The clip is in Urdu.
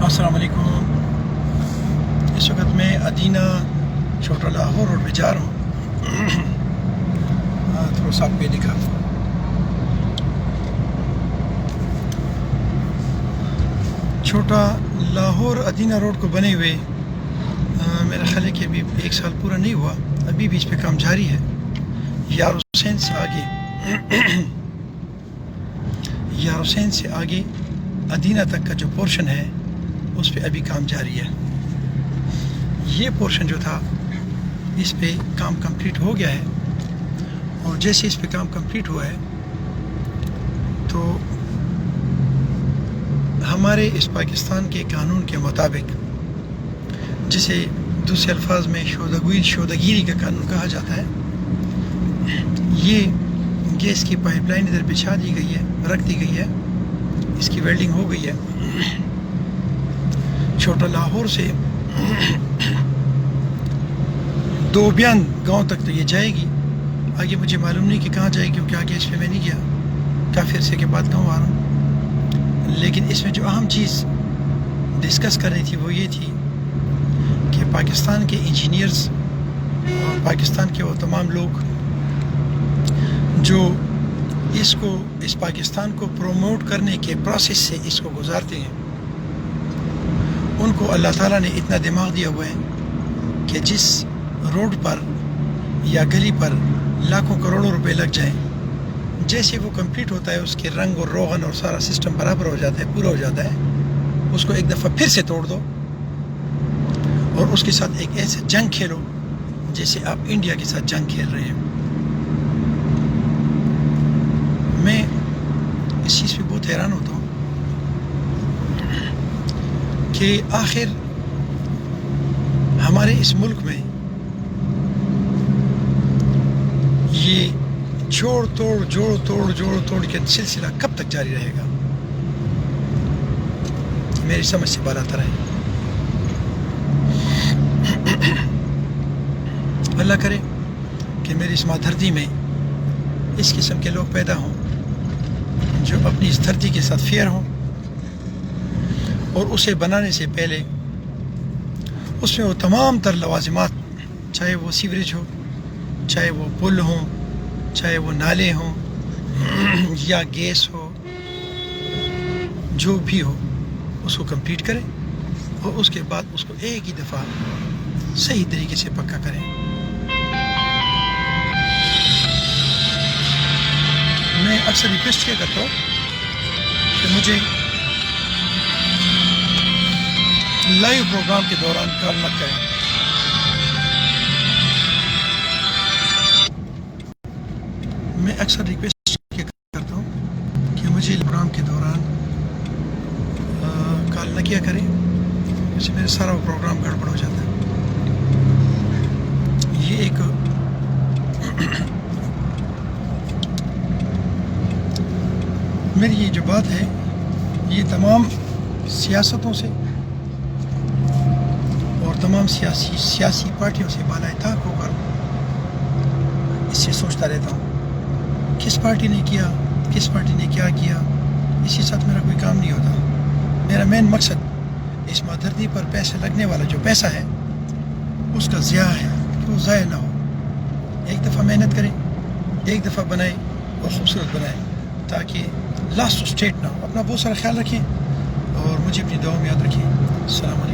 السلام علیکم۔ اس وقت میں ادینہ چھوٹا لاہور روڈ پہ جا رہا ہوں۔ تھوڑا سا آپ پہ دکھا چھوٹا لاہور ادینہ روڈ کو بنے ہوئے میرا خیال ہے کہ ابھی 1 سال پورا نہیں ہوا، ابھی بھی اس پہ کام جاری ہے۔ یار حسین سے آگے ادینہ تک کا جو پورشن ہے اس پہ ابھی کام جاری ہے۔ یہ پورشن جو تھا اس پہ کام کمپلیٹ ہو گیا ہے، اور جیسے اس پہ کام کمپلیٹ ہوا ہے تو ہمارے اس پاکستان کے قانون کے مطابق، جسے دوسرے الفاظ میں شودگیری کا قانون کہا جاتا ہے، یہ گیس کی پائپ لائن ادھر بچھا دی گئی ہے، رکھ دی گئی ہے، اس کی ویلڈنگ ہو گئی ہے۔ چھوٹا لاہور سے دوبیان گاؤں تک تو یہ جائے گی، آگے مجھے معلوم نہیں کہ کہاں جائے گی، کیونکہ آگے اس پہ میں نہیں گیا، کافی عرصے کے بعد گاؤں آ رہا ہوں۔ لیکن اس میں جو اہم چیز ڈسکس کرنی تھی وہ یہ تھی کہ پاکستان کے انجینئرز اور پاکستان کے وہ تمام لوگ جو اس پاکستان کو پروموٹ کرنے کے پروسیس سے اس کو گزارتے ہیں، ان کو اللہ تعالیٰ نے اتنا دماغ دیا ہوا ہے کہ جس روڈ پر یا گلی پر لاکھوں کروڑوں روپے لگ جائیں، جیسے وہ کمپلیٹ ہوتا ہے اس کے رنگ اور روغن اور سارا سسٹم برابر ہو جاتا ہے، پورا ہو جاتا ہے، اس کو ایک دفعہ پھر سے توڑ دو اور اس کے ساتھ ایک ایسے جنگ کھیلو جیسے آپ انڈیا کے ساتھ جنگ کھیل رہے ہیں۔ میں اس چیز پہ بہت حیران ہوتا ہوں کہ آخر ہمارے اس ملک میں یہ جوڑ توڑ کے سلسلہ کب تک جاری رہے گا؟ میری سمجھ سے بالا تر ہے۔ اللہ کرے کہ میری اس مادھرتی میں اس قسم کے لوگ پیدا ہوں جو اپنی اس دھرتی کے ساتھ فیئر ہوں، اور اسے بنانے سے پہلے اس میں وہ تمام تر لوازمات، چاہے وہ سیوریج ہو، چاہے وہ پل ہوں، چاہے وہ نالے ہوں یا گیس ہو، جو بھی ہو اس کو کمپلیٹ کریں، اور اس کے بعد اس کو ایک ہی دفعہ صحیح طریقے سے پکا کریں۔ میں اکثر ریکویسٹ کیا کرتا ہوں کہ مجھے لائیو پروگرام کے دوران کال مت کریں۔ میں اکثر ریکویسٹ کیا کرتا ہوں کہ مجھے پروگرام کے دوران کال نہ کیا کریں، اس سے میرا سارا پروگرام گڑبڑ ہو جاتا ہے۔ یہ ایک میری یہ جو بات ہے یہ تمام سیاستوں سے اور تمام سیاسی پارٹیوں سے بالائے طاق ہو کر اس سے سوچتا رہتا ہوں، کس پارٹی نے کیا، کس پارٹی نے کیا کیا، اس کے ساتھ میرا کوئی کام نہیں ہوتا۔ میرا مین مقصد اس مادھرتی پر پیسے لگنے والا جو پیسہ ہے اس کا ضیاع ہے کہ وہ ضائع نہ ہو۔ ایک دفعہ محنت کریں، ایک دفعہ بنائیں اور خوبصورت بنائیں، تاکہ لاسٹ اسٹیٹ نہ ہو۔ اپنا بہت سارا خیال رکھیں اور مجھے اپنی دعاؤں میں یاد رکھیں۔ السلام علیکم۔